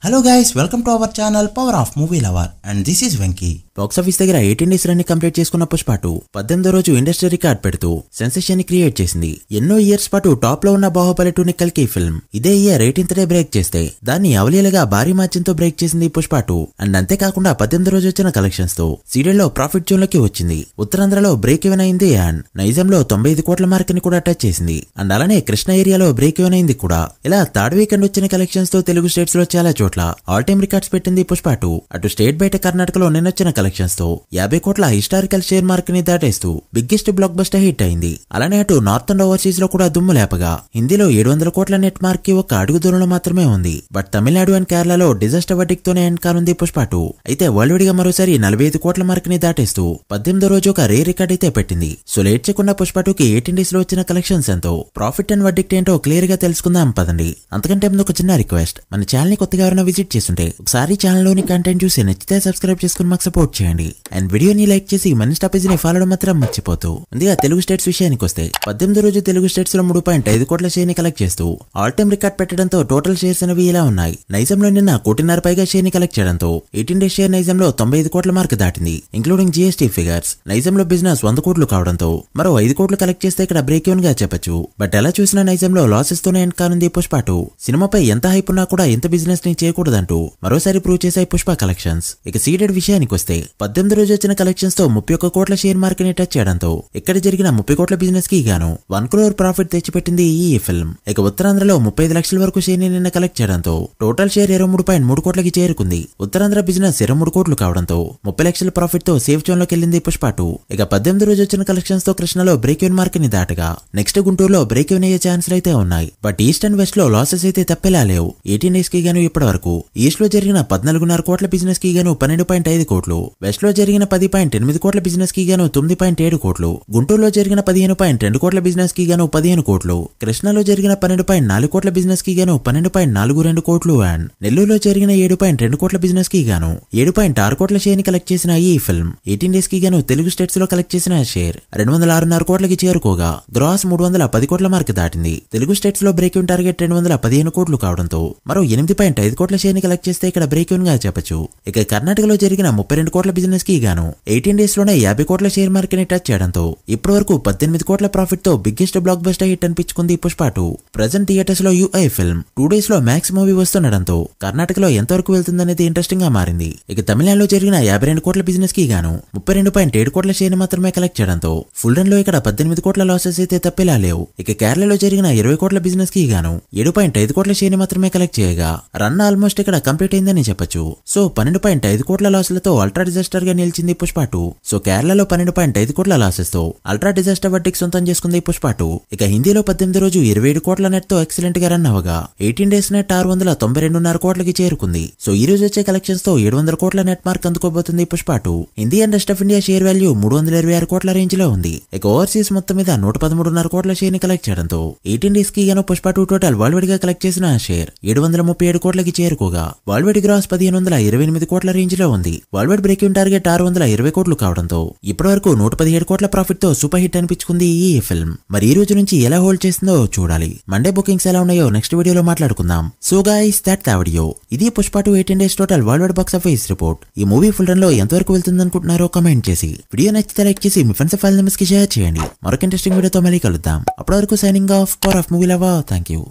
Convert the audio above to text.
Hello guys, welcome to our channel Power of Movie Lover and this is Venky. Box office దగ్గర 18 days run ని complete చేసుకున్న పుష్ప 2 18వ రోజు industry record పెడుతూ sensation ని create చేసింది. ఎన్నో ఇయర్స్ పాటు టాప్ లో ఉన్న బాహుబలి 2 ని కల్కి ఫిల్మ్ ఇదే ఇయర్ 18th డే బ్రేక్ చేస్తే దాన్ని అవలీలగా భారీ మార్జిన్ తో బ్రేక్ చేసింది పుష్ప 2. అండ్ అంతేకాకుండా 18వ రోజు వచ్చిన కలెక్షన్స్ తో సీరియల్ లో ప్రాఫిట్ జోన్ లోకి వచ్చింది. ఉత్తరాంధ్రలో బ్రేక్ ఈవెన్ అయింది అండ్ నైజాంలో 95 కోట్ల మార్క్ ని కూడా టచ్ చేసింది. అండ్ అలానే కృష్ణ ఏరియాలో బ్రేక్ ఈవెన్ అయింది కూడా. ఇలా థర్డ్ వీకెండ్ వచ్చిన కలెక్షన్స్ తో తెలుగు స్టేట్స్ లో చాలా చోట్ల ఆల్ టైమ్ రికార్డ్స్ పెట్టింది పుష్ప 2. అటు స్టేట్ బయట కర్ణాటకలో నిన్నొచ్చిన కలెక్షన్స్ తో 50 కోట్ల హిస్టారికల్ షేర్ మార్క్ ని దాటేస్తూ బిగ్గెస్ట్ బ్లాక్ బస్టర్ హిట్ అయింది. అలానే అటు నార్త్ అండ్ ఓవర్సీస్ లో కూడా దుమ్ము లేపగా హిందీలో 700 కోట్ల నెట్ మార్క్ కి ఒక అడుగు దూరంలో మాత్రమే ఉంది. బట్ తమిళనాడు అండ్ కేరళలో డిజాస్టర్ వర్డిక్ తోనే ఎండ్ కానుంది పుష్ప 2. అయితే వరల్డ్ వైడ్ గా మరోసారి 45 కోట్ల మార్క్ ని దాటేస్తూ 18వ రోజు ఒక రే రికార్డ్ అయితే పెట్టింది. సో లేట్ చేయకుండా పుష్ప 2 కి 18 డేస్ లో వచ్చిన కలెక్షన్స్ ఎంతో ప్రాఫిట్ అండ్ వర్డిక్ట్ ఏంటో క్లియర్ గా తెలుసుకుందాం పదండి. అంతకంటే ముందు ఒక చిన్న రిక్వెస్ట్, మన ఛానల్ ని కొత్తగా ఎవరైనా విజిట్ చేస్తుంటే ఒకసారి ఛానల్ లోని కంటెంట్ చూసి నచ్చితే సబ్స్క్రైబ్ చేసుకుని మాకు సపోర్ట్ చేయండి. అండ్ వీడియోని లైక్ చేసి మన ఇన్స్టా పేజ్ ని ఫాలో మాత్రం మర్చిపోతూ. ముందుగా తెలుగు స్టేట్స్ విషయానికి వస్తే 18వ రోజు తెలుగు స్టేట్స్ లో 3.5 కోట్ల షేర్ ని కలెక్ట్ చేస్తూ ఆల్ టైమ్ రికార్డ్ పెట్టడంతో టోటల్ షేర్స్ అనేవి ఇలా ఉన్నాయి. నైజాంలో నిన్న 1.5 కోటి పైగా షేర్ ని కలెక్ట్ చేయడంతో 18 డేస్ షేర్ నైజాంలో 95 కోట్ల మార్క్ దాటింది. Including GST figures. నైజాంలో బిజినెస్ 100 కోట్లు కావడంతో మరో 5 కోట్లు కలెక్ట్ చేస్తే ఇక్కడ బ్రేక్ ఈవెన్ గా చెప్పొచ్చు. బట్ ఎలా చూసినా నైజాంలో లాసెస్ తోనే ఎండ్ కానుంది పుష్ప 2. సినిమాపై ఎంత హైప్ ఉన్నా కూడా ఎంత బిజినెస్ ని చేయకూడదంటూ మరోసారి ప్రూవ్ చేశాయి పుష్ప కలెక్షన్స్. ఇక సీడెడ్ విషయానికి వస్తే 18వ రోజు వచ్చిన కలెక్షన్స్ తో 31 కోట్ల షేర్ మార్క్ ని టచ్ చేయడంతో ఇక్కడ జరిగిన 30 కోట్ల బిజినెస్ కి గాను 1 crore ప్రాఫిట్ తెచ్చిపెట్టింది ఈ ఫిల్మ్. ఇక ఉత్తరాంధ్రలో 35 లక్షల వరకు షేర్ ని నిన్న కలెక్ట్ చేయడంతో టోటల్ షేర్ 23.3 కోట్లకి చేరుకుంది. ఉత్తరాంధ్ర బిజినెస్ 23 కోట్లు కావడంతో 30 లక్షల ప్రాఫిట్ తో సేఫ్ జోన్ లోకి వెళ్ళింది పుష్ప 2. ఇక 18వ రోజు వచ్చిన కలెక్షన్స్ తో కృష్ణలో బ్రేక్ ఈవెన్ మార్క్ ని దాటగా నెక్స్ట్ గుంటూరులో బ్రేక్ ఈవెన్ అయ్యే ఛాన్సులు అయితే ఉన్నాయి. బట్ ఈస్ట్ అండ్ వెస్ట్ లో లాసెస్ అయితే తప్పేలా లేవు. 18 డేస్ కి గాను ఇప్పటి వరకు ఈస్ట్ లో జరిగిన 14.5 కోట్ల బిజినెస్ కి గాను 12.5 కోట్లు, వెస్ట్ లో జరిగిన 10.8 కోట్ల బిజినెస్ కి గాను 9.7 కోట్లు, గుంటూరులో జరిగిన 15.2 కోట్ల బిజినెస్ కి గాను 15 కోట్లు, కృష్ణలో జరిగిన 12.4 కోట్ల బిజినెస్ కి గాను 12.42 కోట్లు అండ్ నెల్లూరులో జరిగిన 7.2 కోట్ల బిజినెస్ కి గాను 7.6 కోట్ల షేర్ ని కలెక్ట్ చేసిన ఈ ఫిల్మ్ 18 డేస్ కి గాను తెలుగు స్టేట్స్ లో కలెక్ట్ చేసిన షేర్ 206.5 కోట్లకి చేరుకోగా గ్రాస్ 310 కోట్ల మార్క్ దాటింది. తెలుగు స్టేట్స్ లో బ్రేక్ ఈవెన్ టార్గెట్ 215 కోట్లు కావడంతో మరో 8.5 కోట్ల షేర్ ని కలెక్ట్ చేస్తే ఇక్కడ బ్రేక్ ఈవెన్ గా చెప్పొచ్చు. ఇక కర్ణాటకలో జరిగిన 32 కోట్ల బిజినెస్ కి గాను 18 డేస్ లోనే 50 కోట్ల షేర్ మార్క్ ని టచ్ చేయడంతో ఇప్పటి వరకు 18 కోట్ల ప్రాఫిట్ తో బిగ్గెస్ట్ బ్లాక్ బస్టర్ హిట్ అనిపించుకుంది పుష్ప 2. ప్రెజెంట్ థియేటర్స్ లో యూఐ ఫిల్మ్ 2 డేస్ లో మ్యాక్స్ మూవీ వస్తుండడంతో కర్ణాటకలో ఎంతవరకు వెళ్తుందనేది ఇంట్రెస్టింగ్ గా మారింది. ఇక తమిళనాడులో జరిగిన 52 కోట్ల బిజినెస్ కి గాను 32.7 కోట్ల షేర్ ని మాత్రమే కలెక్ట్ చేయడంతో ఫుల్ రన్ లో ఇక్కడ 18 కోట్ల లాసెస్ అయితే తప్పేలా లేవు. ఇక కేరళలో జరిగిన 20 కోట్ల బిజినెస్ కి గాను 7.5 కోట్ల షేర్ ని మాత్రమే కలెక్ట్ చేయగా రన్ ఆల్మోస్ట్ ఇక్కడ కంప్లీట్ అయిందని చెప్పొచ్చు. సో 12.5 కోట్ల లాసులతో అల్ట్రా డిజాస్టర్ గా నిలిచింది పుష్ప 2. సో కేరళలో 12.5 కోట్ల లాసెస్ తో అల్ట్రా డిజాస్టర్ వర్డిక్ సొంతం చేసుకుంది పుష్ప 2. ఇక హిందీలో 18 రోజు 27 కోట్ల నెట్ తో ఎక్సలెంట్ గా రన్ అవగా 18 డేస్ నెట్ 692.5 కోట్లకి చేరుకుంది. సో ఈ రోజు వచ్చే కలెక్షన్స్ తో 700 కోట్ల నెట్ మార్క్ అందుకోబోతుంది Pushpa 2. Hindi and rest of India share value 326 కోట్ల రేంజ్ లో ఉంది. ఇక ఓవర్సీస్ మొత్తం మీద 113.5 కోట్ల షేర్ ని కలెక్ట్ చేయడంతో 18 డేస్ కి గాను పుష్ప 2 టోటల్ వరల్డ్ వైడ్ గా కలెక్ట్ చేసిన షేర్ 737 కోట్లకి చేరుకోగా వరల్డ్ వైడ్ గ్రాస్ 1528 కోట్ల రేంజ్ లో ఉంది. World wide break even target 620 కోట్లు కావడంతో ఇప్పటి వరకు 117 కోట్ల ప్రాఫిట్ తో సూపర్ హిట్ అనిపించుకుంది ఈ ఫిల్మ్. మరి ఈ రోజు నుంచి ఎలా హోల్డ్ చేస్తుందో చూడాలి. మండే బుకింగ్స్ ఎలా ఉన్నాయో నెక్స్ట్ వీడియోలో మాట్లాడుకుందాం. So guys that's the video. ఇది Pushpa 2 18 days total worldwide box office report. ఈ మూవీ ఫుల్ రన్ లో ఎంతవరకు వెళ్తుంది అనుకుంటున్నారో కామెంట్ చేసి వీడియో నచ్చితే లైక్ చేసి మీ ఫ్రెండ్స్ ఫైల్ మెంబర్స్ కి షేర్ చేయండి. మరొక ఇంట్రెస్టింగ్ వీడియోతో మళ్ళీ కలుద్దాం. అప్పటి వరకు signing off power of movie lover. Thank you.